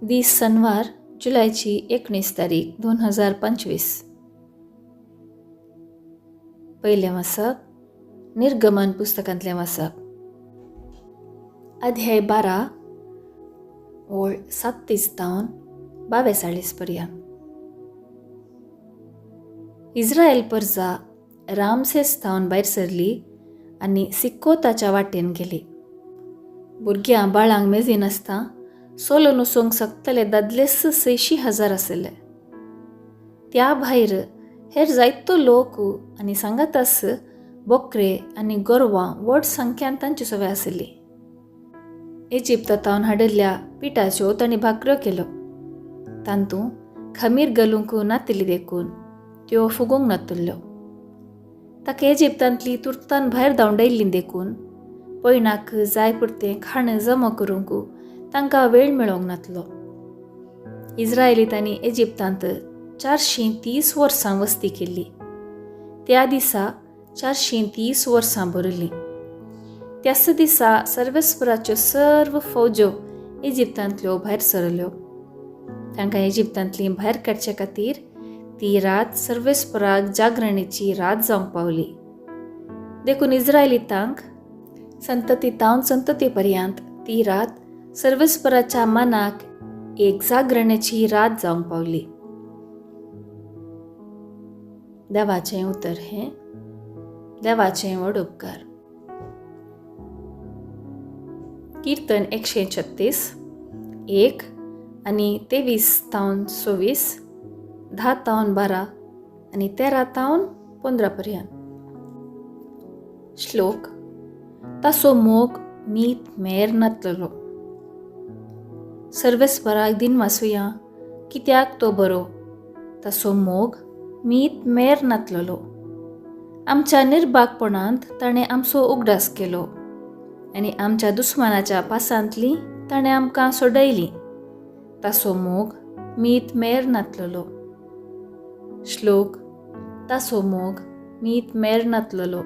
20 शनिवार जुलैची 19 तारीख 2025. पहिले वाचप निर्गमन पुस्तकांतले वाचप. अध्याय 12 ओळ 37 तावन 42 पर्यंत. इस्रायल परजा रामसेस थावन भायर सरली आनी सिक्कोताच्या वाटेन गेली. भुरग्यां बाळांक मेजी नासता सोलो नुसूंक शकतले दादले 60,000 आसले. त्या भायर हेर जायतो लोक आनी सांगातास बोकरे आनी गोरवां व्हड संख्यान तांची सवय आसली. इजिप्तांतावन हाडिल्ल्या पिठाच्यो तांणी भाकऱ्यो केल्यो. तांतूं खमीर घालूंक नातिल्ली देखून त्यो फुगोवंक नातल्यो. ताका इजिप्तांतली तुर्तान भायर धांवडायिल्ली देखून पयणाक जाय पुरतें खाण जमा करूंक तांकां वेळ मेळोंक नातलो. इस्रायलितांनी इजिप्तांत 430 वर्सां वस्ती केल्ली. त्या दिसा 430 वर्सां भरलीं. त्याच दिसा सर्वेस्पराच्यो सर्व फौज्यो इजिप्तांतल्यो भायर सरल्यो. तांकां इजिप्तांतली भायर काडचे खातीर ती रात सर्वेस्पराक जागरणेची रात जावंक पावली. देखून इस्रायलितांक संततीतावन संतती पर्यंत ती रात सर्वेस्पराच्या मनाक एक जागरणेची रात जावंक पावली. देवाचें उतर हें देवाचें व्हड उपकार. कीर्तन 136 1 आनी 23 तावन 26, 10 तावन 12 आनी 13 तावन 15 पर्यंत. श्लोक. ताचो मोग मीत मेर नातलो. सर्वेस्पराक दिन वाचुया कित्याक तो बरो. ताचो मोग मीत मेर नातलो. आमच्या निर्भागपणांत ताणें आमचो उगडास केलो आनी आमच्या दुस्मानाच्या पासांतली ताणें आमकां सोडयली. ताचो मोग मीत मेर नातलो. श्लोक. ताचो मोग मीत मेर नातलो.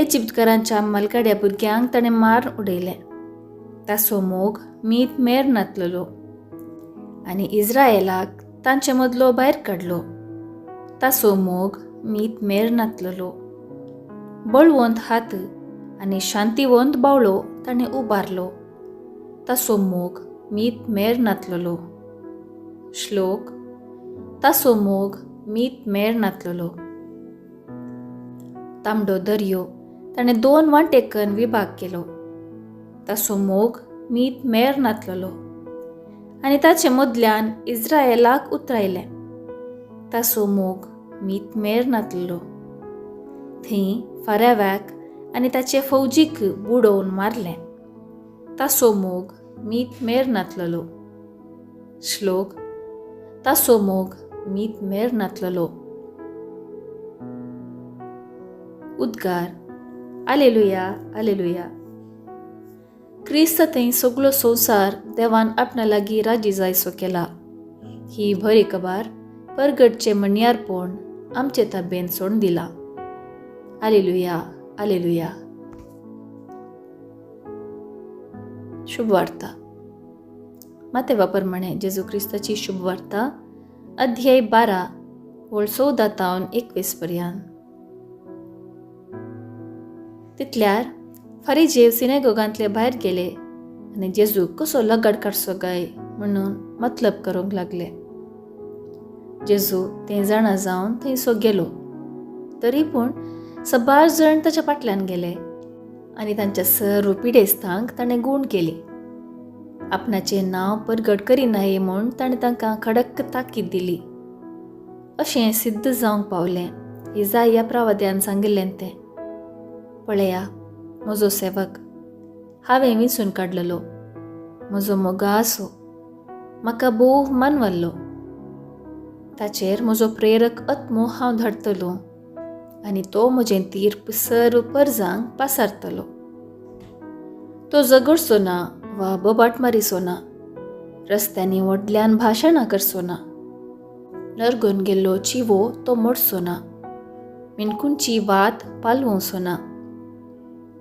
इजिप्तकारांच्या मालगाड्या भुरग्यांक ताणें मार उडयलें. ताचो मोग मीत मेर नातलो. आनी इस्रायलाक तांचे मदलो भायर काडलो. ताचो मोग मीत मेर नातलो. बळवंत हात आनी शांतिवंत बावळो ताणें उबारलो. ताचो मोग मीत मेर नातलो. श्लोक. ताचो मोग मीत मेर नातलो. तांबडो दर्यो ताणें 2 वांटेकन विभाग केलो. ताचो मोग मीत मेर नातलो. आनी ताचे मदल्यान इस्रायलाक उतरायलें. ताचो मोग मीत मेर नातलो. थंय फाराव्याक आनी ताचे फौजीक बुडोवन मारलें. ताचो मोग मीत मेर नातलो. श्लोक. ताचो मोग मीत मेर नातलो. उद्गार. आलेलुया आलेलुया. क्रिस्त थंय सगळो संवसार देवान आपणा लागीं राजी जायसो केला. ही बरी खबर परगटचे मण्यारपण आमचे ताब्यान सोडून दिला. आलेलुया आलेलुया. शुभवार्ता. मातेवा प्रमाणे जेजू क्रिस्ताची शुभवार्ता अध्याय 12 ओळ 14 तावन 21 पर्यंत. तितल्यार फारीजेव सिनेगोगांतले भायर गेले आनी जेजू कसो लगाड काडचो काय म्हणून मतलब करूंक लागले. जेजू तें जाणा जावन थंयसो गेलो. तरी पूण सबार जण ताच्या फाटल्यान गेले आनी तांच्या सर्व पिडेस्तांक ताणें गूण केली. आपणाचें नांव परगट करिनाये म्हूण ताणें तांकां खडक्क ताकीद दिली. अशें सिद्ध जावंक पावलें इसाया प्रवाद्यान सांगिल्लें तें. पळया म्हजो सेवक, हांवें विंचून काडलेलो. म्हजो मोगा आसो, म्हाका भोव मानवल्लो. ताचेर म्हजो प्रेरक आत्मो हांव धाडटलो आनी तो म्हजें तीर्प सर्व परजांक पासारतलो. तो झगडचो ना वा बोबाट मारिचो ना. रस्त्यांनी व्हडल्यान भाशणां करचो ना. नरगोन गेल्लो चिवो तो मोडचो ना. मिणकुंची वात पालवोवचो ना.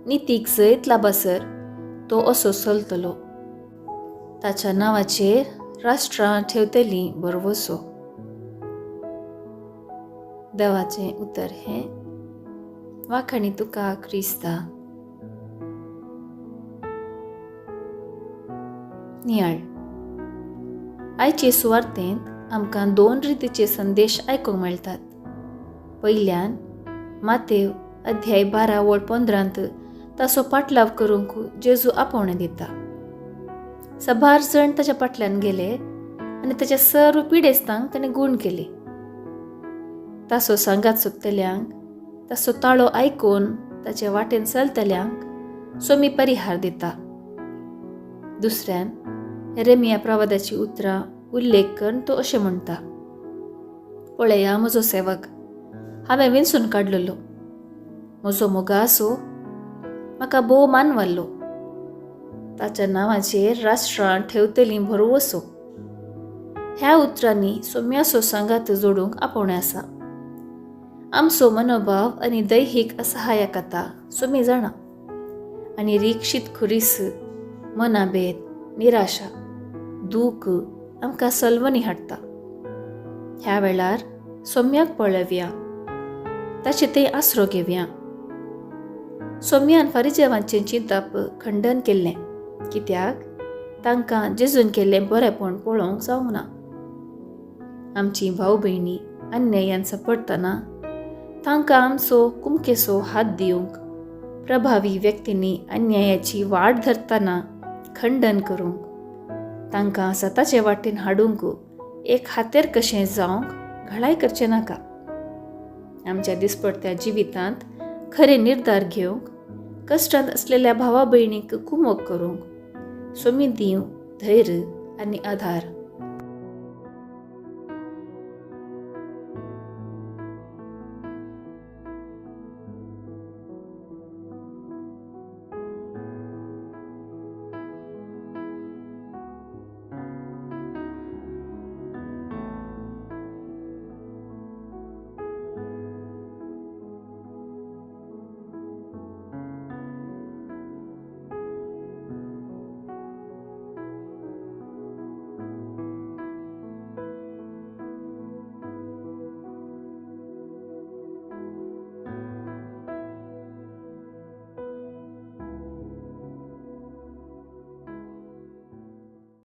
नितीक जैत लाबासर तो असो चलतलो. ताच्या नांवाचेर राष्ट्रां ठेवतलीं बरवसो. देवाचें उतर हें. वाखाणी तुका क्रिस्ता. नियाळ. आयचे सुवार्तेंत आमकां 2 रितीचे संदेश आयकूंक मेळटात. पयल्यान मातेव अध्याय 12 वळ 15 ताचो पाटलाव करूंक जेजू आपोवणें दिता. सभार जण ताच्या फाटल्यान गेले आनी ताच्या सर्व पिडेस्तांक ताणें गूण केली. ताचो सांगात सोदतल्यांक ताचो ताळो आयकून ताचे वाटेन चलतल्यांक सोमी परिहार दिता. दुसऱ्यान येरेमिया प्रवादाची उतरां उल्लेख करून तो अशें म्हणटा: पळया म्हजो सेवक, हांवें विंचून काडलेलो. म्हजो मोगा आसूं, म्हाका भोव मानवल्लो. ताच्या नांवाचेर राष्ट्रां ठेवतलीं बरवसो. ह्या उतरांनी सोम्याचो सांगात जोडूंक आपोवणें आसा. आमचो मनोभाव आनी दैहीक असहायकता सोमी जाणा, आनी रिक्षीत खुरीस, मनाभेद, निराशा, दूख आमकां सलवनी हाडटा. ह्या वेळार सोम्याक पळयव्या, ताचे ते आसरो घेवया. सोम्यान फारिजेवांचें चिंतप खंडन केल्लें, कित्याक तांकां जेजून केल्लें बरेंपण पळोवंक जावंक ना. आमची भाव भयणी अन्यायान सांपडटना तांकां आमचो कुमकेचो हात दिवंक, प्रभावी व्यक्तींनी अन्यायाची वाट धरतना खंडन करूंक, तांकां सताचे वाटेन हाडूंक एक हातेर कशें जावंक घाळाय करचें नाका. आमच्या दिसपट्ट्या जिवितांत खरे निर्धार घेवंक, कश्टांत असलेल्या भावा भयणीक कुमोग करूंक सोमी दिवं धैर्य आनी आधार.